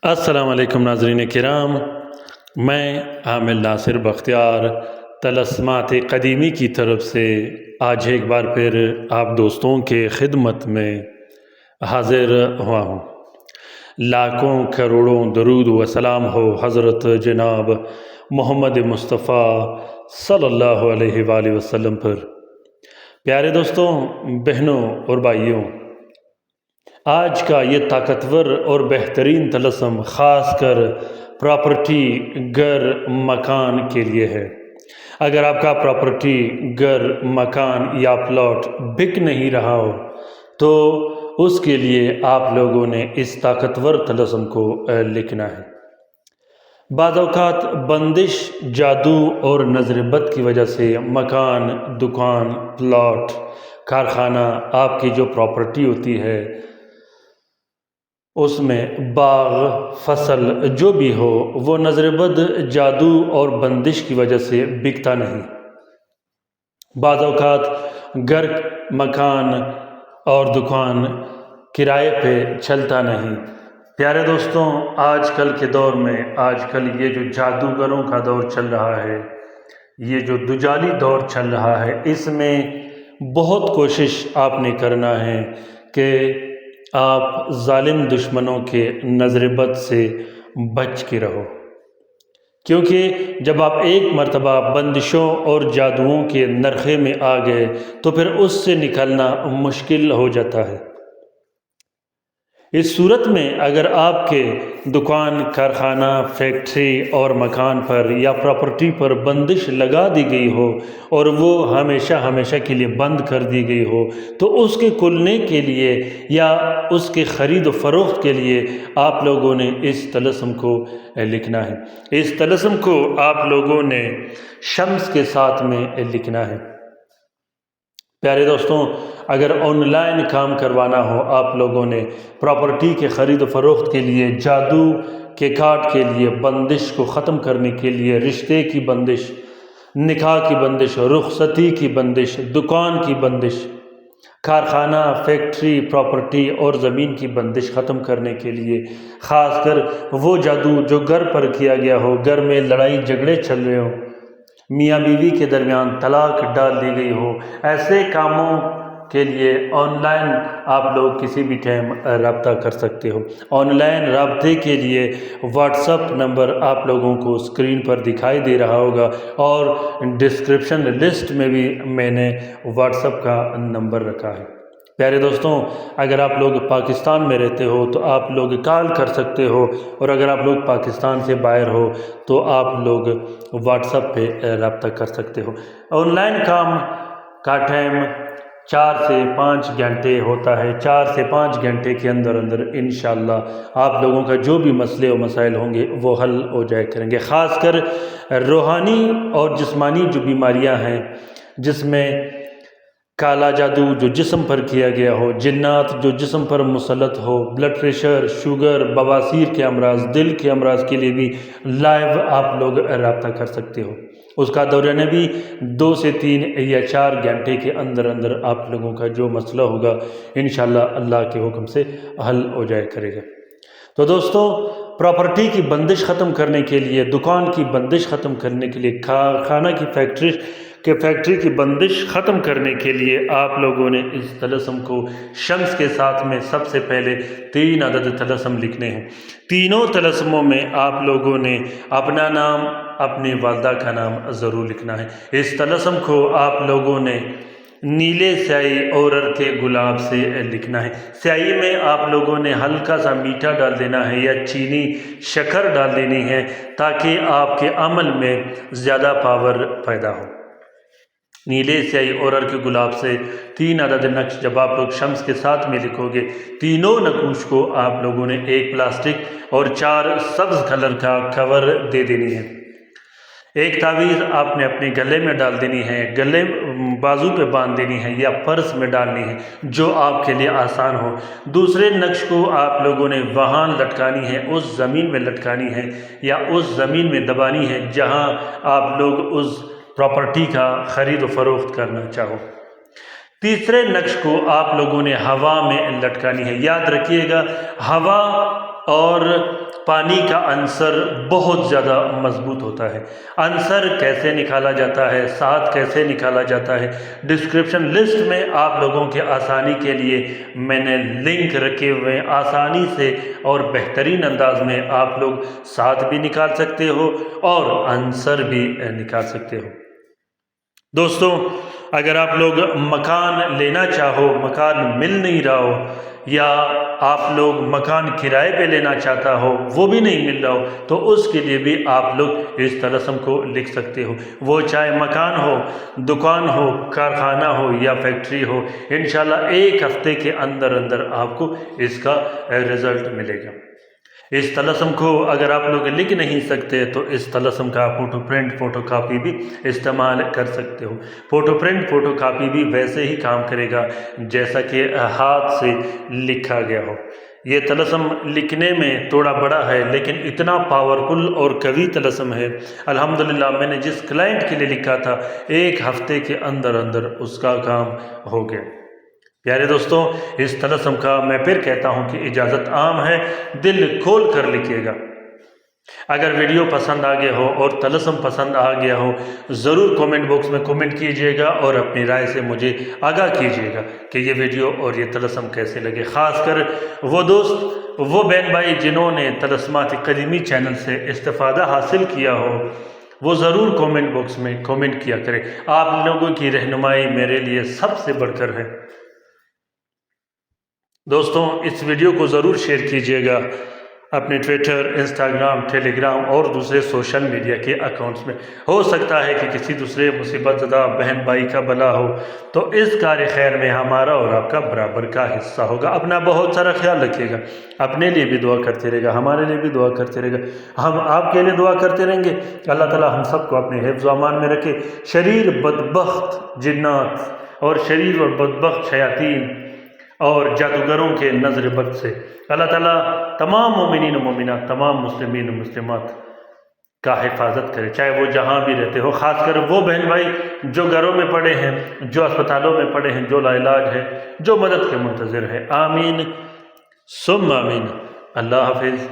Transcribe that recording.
السلام علیکم ناظرین کرام، میں عامر ناصر بختیار طلسمات قدیمی کی طرف سے آج ایک بار پھر آپ دوستوں کے خدمت میں حاضر ہوا ہوں۔ لاکھوں کروڑوں درود و سلام ہو حضرت جناب محمد مصطفیٰ صلی اللہ علیہ وآلہ وسلم پر۔ پیارے دوستوں، بہنوں اور بھائیوں، آج کا یہ طاقتور اور بہترین طلسم خاص کر پراپرٹی، گھر، مکان کے لیے ہے۔ اگر آپ کا پراپرٹی، گھر، مکان یا پلاٹ بک نہیں رہا ہو تو اس کے لیے آپ لوگوں نے اس طاقتور طلسم کو لکھنا ہے۔ بعض اوقات بندش، جادو اور نظر بد کی وجہ سے مکان، دکان، پلاٹ، کارخانہ، آپ کی جو پراپرٹی ہوتی ہے اس میں باغ، فصل جو بھی ہو، وہ نظر بد، جادو اور بندش کی وجہ سے بکتا نہیں۔ بعض اوقات گھر، مکان اور دکان کرائے پہ چلتا نہیں۔ پیارے دوستوں، آج کل کے دور میں یہ جو جادوگروں کا دور چل رہا ہے، یہ جو دجالی دور چل رہا ہے، اس میں بہت کوشش آپ نے کرنا ہے کہ آپ ظالم دشمنوں کے نظر بد سے بچ کے رہو، کیونکہ جب آپ ایک مرتبہ بندشوں اور جادوؤں کے نرخے میں آ گئے تو پھر اس سے نکلنا مشکل ہو جاتا ہے۔ اس صورت میں اگر آپ کے دکان، کارخانہ، فیکٹری اور مکان پر یا پراپرٹی پر بندش لگا دی گئی ہو اور وہ ہمیشہ کے لیے بند کر دی گئی ہو تو اس کے کھلنے کے لیے یا اس کے خرید و فروخت کے لیے آپ لوگوں نے اس طلسم کو لکھنا ہے۔ اس طلسم کو آپ لوگوں نے شمس کے ساتھ میں لکھنا ہے۔ پیارے دوستوں، اگر آن لائن کام کروانا ہو آپ لوگوں نے، پراپرٹی کے خرید و فروخت کے لیے، جادو کے کارڈ کے لیے، بندش کو ختم کرنے کے لیے، رشتے کی بندش، نکاح کی بندش، رخصتی کی بندش، دکان کی بندش، کارخانہ، فیکٹری، پراپرٹی اور زمین کی بندش ختم کرنے کے لیے، خاص کر وہ جادو جو گھر پر کیا گیا ہو، گھر میں لڑائی جھگڑے چل رہے ہوں، میاں بیوی کے درمیان طلاق ڈال دی گئی ہو، ایسے کاموں کے لیے آن لائن آپ لوگ کسی بھی ٹائم رابطہ کر سکتے ہو۔ آن لائن رابطے کے لیے واٹس ایپ نمبر آپ لوگوں کو اسکرین پر دکھائی دے رہا ہوگا اور ڈسکرپشن لسٹ میں بھی میں نے واٹس ایپ کا نمبر رکھا ہے۔ پیارے دوستوں، اگر آپ لوگ پاکستان میں رہتے ہو تو آپ لوگ کال کر سکتے ہو، اور اگر آپ لوگ پاکستان سے باہر ہو تو آپ لوگ واٹس ایپ پہ رابطہ کر سکتے ہو۔ آن لائن کام کا ٹائم 4 سے 5 گھنٹے ہوتا ہے۔ 4 سے 5 گھنٹے کے اندر انشاءاللہ آپ لوگوں کا جو بھی مسئلے و مسائل ہوں گے وہ حل ہو جائے کریں گے۔ خاص کر روحانی اور جسمانی جو بیماریاں ہیں، جس میں کالا جادو جو جسم پر کیا گیا ہو، جنات جو جسم پر مسلط ہو، بلڈ پریشر، شوگر، بواسیر کے امراض، دل کے امراض کے لیے بھی لائیو آپ لوگ رابطہ کر سکتے ہو۔ اس کا دورانیہ بھی 2 سے 3 یا 4 گھنٹے کے اندر آپ لوگوں کا جو مسئلہ ہوگا انشاءاللہ اللہ کے حکم سے حل ہو جائے کرے گا۔ تو دوستوں، پراپرٹی کی بندش ختم کرنے کے لیے، دکان کی بندش ختم کرنے کے لیے، کارخانہ کی فیکٹری کی بندش ختم کرنے کے لیے آپ لوگوں نے اس طلسم کو شمس کے ساتھ میں سب سے پہلے 3 عدد طلسم لکھنے ہیں۔ تینوں طلسموں میں آپ لوگوں نے اپنا نام، اپنی والدہ کا نام ضرور لکھنا ہے۔ اس طلسم کو آپ لوگوں نے نیلے سیاہی اور کے گلاب سے لکھنا ہے۔ سیاہی میں آپ لوگوں نے ہلکا سا میٹھا ڈال دینا ہے یا چینی، شکر ڈال دینی ہے تاکہ آپ کے عمل میں زیادہ پاور پیدا ہو۔ نیلے سیاہی اور کے گلاب سے 3 عدد نقش جب آپ لوگ شمس کے ساتھ میں لکھو گے، تینوں نقوش کو آپ لوگوں نے ایک پلاسٹک اور 4 سبز کلر کا کور دے دینی ہے۔ ایک تعویذ آپ نے اپنے گلے میں ڈال دینی ہے، گلے بازو پہ باندھ دینی ہے یا پرس میں ڈالنی ہے، جو آپ کے لیے آسان ہو۔ دوسرے نقش کو آپ لوگوں نے وہاں لٹکانی ہے، اس زمین میں لٹکانی ہے یا اس زمین میں دبانی ہے جہاں آپ لوگ اس پراپرٹی کا خرید و فروخت کرنا چاہو۔ تیسرے نقش کو آپ لوگوں نے ہوا میں لٹکانی ہے۔ یاد رکھیے گا، ہوا اور پانی کا عنصر بہت زیادہ مضبوط ہوتا ہے۔ عنصر کیسے نکالا جاتا ہے، ساتھ کیسے نکالا جاتا ہے، ڈسکرپشن لسٹ میں آپ لوگوں کے آسانی کے لیے میں نے لنک رکھے ہوئے ہیں، آسانی سے اور بہترین انداز میں آپ لوگ ساتھ بھی نکال سکتے ہو اور عنصر بھی نکال سکتے ہو۔ دوستوں، اگر آپ لوگ مکان لینا چاہو، مکان مل نہیں رہا ہو، یا آپ لوگ مکان کرائے پہ لینا چاہتا ہو وہ بھی نہیں مل رہا ہو، تو اس کے لیے بھی آپ لوگ اس طلسم کو لکھ سکتے ہو۔ وہ چاہے مکان ہو، دکان ہو، کارخانہ ہو یا فیکٹری ہو، انشاءاللہ 1 ہفتے کے اندر آپ کو اس کا رزلٹ ملے گا۔ اس طلسم کو اگر آپ لوگ لکھ نہیں سکتے تو اس طلسم کا فوٹو پرنٹ، فوٹو کاپی بھی استعمال کر سکتے ہو۔ فوٹو پرنٹ، فوٹو کاپی بھی ویسے ہی کام کرے گا جیسا کہ ہاتھ سے لکھا گیا ہو۔ یہ طلسم لکھنے میں تھوڑا بڑا ہے لیکن اتنا پاورفل اور قوی طلسم ہے، الحمدللہ میں نے جس کلائنٹ کے لیے لکھا تھا 1 ہفتے کے اندر اس کا کام ہو گیا۔ پیارے دوستوں، اس طلسم کا میں پھر کہتا ہوں کہ اجازت عام ہے، دل کھول کر لکھیے گا۔ اگر ویڈیو پسند آ گیا ہو اور طلسم پسند آ گیا ہو، ضرور کومنٹ باکس میں کومنٹ کیجئے گا اور اپنی رائے سے مجھے آگاہ کیجئے گا کہ یہ ویڈیو اور یہ طلسم کیسے لگے۔ خاص کر وہ دوست، وہ بہن بھائی جنہوں نے طلسمات قدیمی چینل سے استفادہ حاصل کیا ہو، وہ ضرور کومنٹ باکس میں کومنٹ کیا کرے۔ آپ لوگوں کی رہنمائی میرے لیے سب سے بڑھ کر ہے۔ دوستوں، اس ویڈیو کو ضرور شیئر کیجئے گا اپنے ٹویٹر، انسٹاگرام، ٹیلی گرام اور دوسرے سوشل میڈیا کے اکاؤنٹس میں۔ ہو سکتا ہے کہ کسی دوسرے مصیبت زدہ بہن بھائی کا بھلا ہو، تو اس کار خیر میں ہمارا اور آپ کا برابر کا حصہ ہوگا۔ اپنا بہت سارا خیال رکھیے گا، اپنے لیے بھی دعا کرتے رہے گا، ہمارے لیے بھی دعا کرتے رہے گا، ہم آپ کے لیے دعا کرتے رہیں گے۔ اللہ تعالی ہم سب کو اپنے حفظ و امان میں رکھے، شریر بدبخت جنات اور شریر اور بدبخت شیاطین اور جادوگروں کے نظر بد سے اللہ تعالیٰ تمام مومنین و مومنات، تمام مسلمین و مسلمات کا حفاظت کرے، چاہے وہ جہاں بھی رہتے ہو۔ خاص کر وہ بہن بھائی جو گھروں میں پڑے ہیں، جو اسپتالوں میں پڑے ہیں، جو لا علاج ہے، جو مدد کے منتظر ہے۔ آمین ثم آمین۔ اللہ حافظ۔